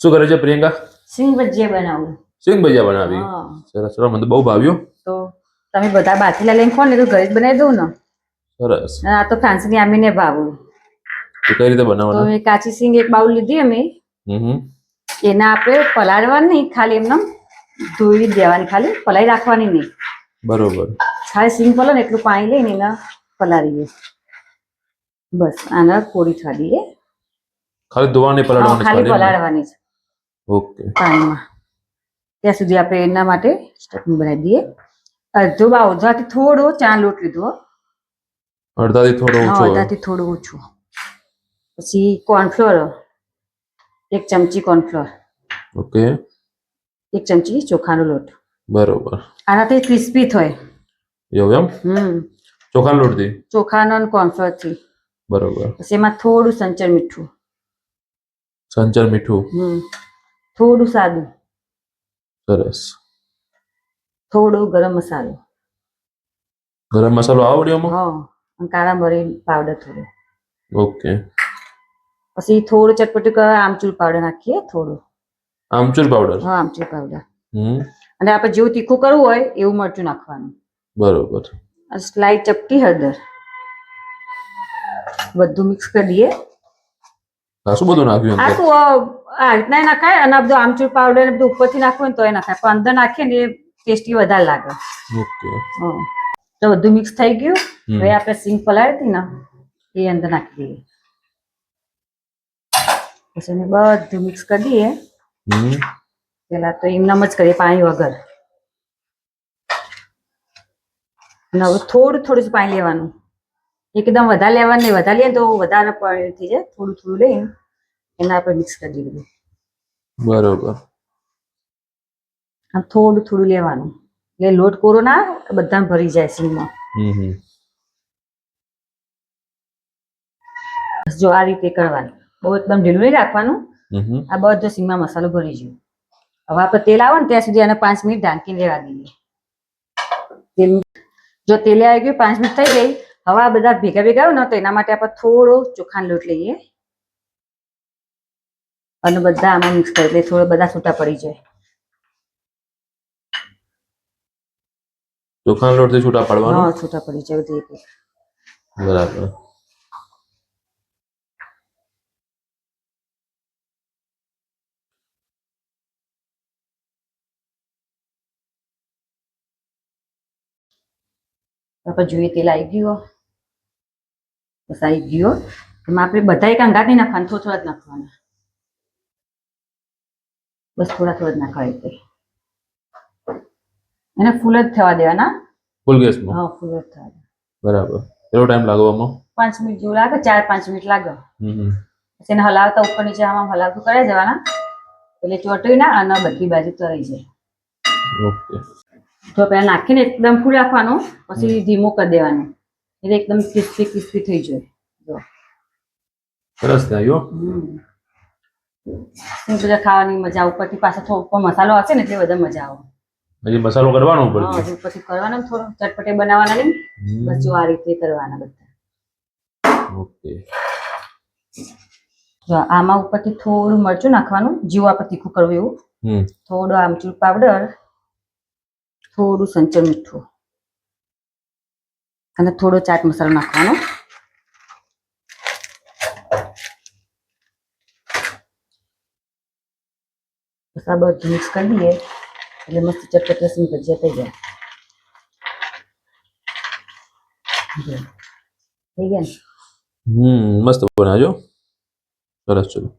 શું કરે છે પ્રિયંકા? સિંગ ભજીયા બનાવું. સિંગ ભજીયા બનાવી? સરસ સરસ, મને તો બહુ ભાવ્યું. તો તમે બધા બાથીલા લઈને ખો ને તો ઘરે જ બનાવી દઉં ને. સરસ. આ તો ફ્રાન્સની આમીને ભાવું. તો કઈ રીતે બનાવવાનું? તો કાચી સિંગ એક બાઉલ લીધી અમે. એના આપણે પલાળવાની નહીં, ખાલી એમને ધોઈ દેવાની, ખાલી પલાળી રાખવાની નહીં. બરોબર. ખાલી સિંગ પલો ને એટલું પાણી લઈને એના પલાળીએ. બસ આના કોરી થવા દઈએ. ખાલી ધોવાની પલાળવાની? ખાલી પલાળવાની છે. ઓકે. પાણીમાં ત્યાં સુધી આપણે એના માટે સ્ટફિંગ બનાવી દઈએ. અડધાથી થોડો ચા લોટ લીધો. અડધાથી થોડો ઓછો? અડધાથી થોડું ઓછું. પછી કોર્નફ્લોર 1 ચમચી કોર્નફ્લોર. ઓકે. 1 ચમચી ચોખાનો લોટ. બરોબર. આનાથી ક્રિસ્પી થાય. એવું એમ? ચોખાનો લોટથી? ચોખાનો અને કોર્નફ્લોર થી. બરોબર. પછી એમાં થોડું સંચર મીઠું. સંચર મીઠું? થોડું સાદું. સરસ. થોડું ગરમ મસાલો. ગરમ મસાલો આવડ્યો? હા, અને કાળા મરી પાવડર થોડો. ઓકે. પછી થોડું ચટપટું આમચૂર પાવડર નાખીએ. થોડું આમચૂર પાવડર? હા, આમચૂર પાવડર. અને આપણે જેવું તીખું કરવું હોય એવું મરચું નાખવાનું. બરોબર. સ્લાઈડ ચપટી હળદર. બધું મિક્સ કરી દઈએ. શું બધું નાખ્યું? આ શું આ રીતના નાખાય, અને બધું આમચૂર પાવડર ને બધું ઉપરથી નાખવું ને તો એ નખાય, પણ અંદર નાખીએ ને એ ટેસ્ટી વધારે લાગે. ઓકે. તો બધું મિક્સ થઈ ગયું. હવે આપણે સિંગ પલાળી હતી ને એ અંદર નાખી દઈએ. પછી એને બધું મિક્સ કરી દઈએ. પેલા તો એમનામ જ કરીએ, પાણી વગર. અને હવે થોડું થોડું પાણી લેવાનું. એકદમ વધારે લેવાનું નહીં, વધારે લઈએ તો વધારે પાણી થઈ જાય. થોડું થોડું લઈને એના આપણે મિક્સ કરી દઈએ. બરોબર. આમ થોડું થોડું લેવાનું એટલે લોટ કોરો ના બધામાં ભરી જાય સિંગમાં. જો આ રીતે કરવાનું, બહુ એકદમ ઢીલું નહીં રાખવાનું. આ બધો સિંગમાં મસાલો ભરી ગયો. હવે આપણે તેલ આવે ને ત્યાં સુધી આને 5 મિનિટ ઢાંકીને રહેવા દઈએ. જો તેલ આવી ગયું, 5 મિનિટ થઈ ગઈ. હવે આ બધા ભેગા ભેગા આવે ને તો એના માટે આપણે થોડો ચોખાનો લોટ લઈએ અને બધા આમાં મિક્સ કરી એટલે થોડા બધા છૂટા પડી જાય. ચોખાના લોટથી છૂટા પાડવાનું? હા, છૂટા પડી જાય. બરાબર. આપણે જોઈએ તેલ આવી ગયું. બસ આવી ગયું. એમાં આપણે બધા એક અંગાત નહીં નાખવાનું, થોડા થોડા જ નાખવાના. બસ થોડા થોડા જ નાખવા. એને ફૂલ જ થવા દેવાના. ફૂલ ગેસમાં? હા, ફૂલ જ થવા દે. બરાબર. કેટલો ટાઈમ લાગવામાં? 5 મિનિટ જેવું લાગે, 4-5 મિનિટ લાગે. પછી એને હલાવતા ઉપર નીચે આમાં હલાવતું કર્યા જવાના એટલે ચોટવી ના અને બધી બાજુ તરાઈ જાય. ઓકે. તો પેલા નાખીને એકદમ ફૂલ રાખવાનું, પછી ધીમું કરી દેવાનું એટલે એકદમ ક્રિસ્પી ક્રિસ્પી થઈ જાય. જો સરસ થયો. બધા ખાવાની મજા. ઉપરથી પાછો થોડો મસાલો હશે ને એટલે બધા મજા આવે. હજી મસાલો કરવાનો ઉપરથી? હા, ઉપરથી કરવાનો, થોડો ચટપટે બનાવવાના નહીં. બસ જો આ રીતે કરવાના બધા. ઓકે. જો આમાં ઉપરથી થોડું મરચું નાખવાનું, જેવું આપણે તીખું કરવું એવું. થોડું આમચૂર પાવડર, થોડું સંચર મીઠું અને થોડો ચાટ મસાલો નાખવાનો. બસ આ બધું મિક્સ કરી દઈએ એટલે મસ્ત ચટપટી સિંગ ભજીયા થઈ જાય. થઈ ગયા ને? મસ્ત બનાવજો. સરસ. ચલો.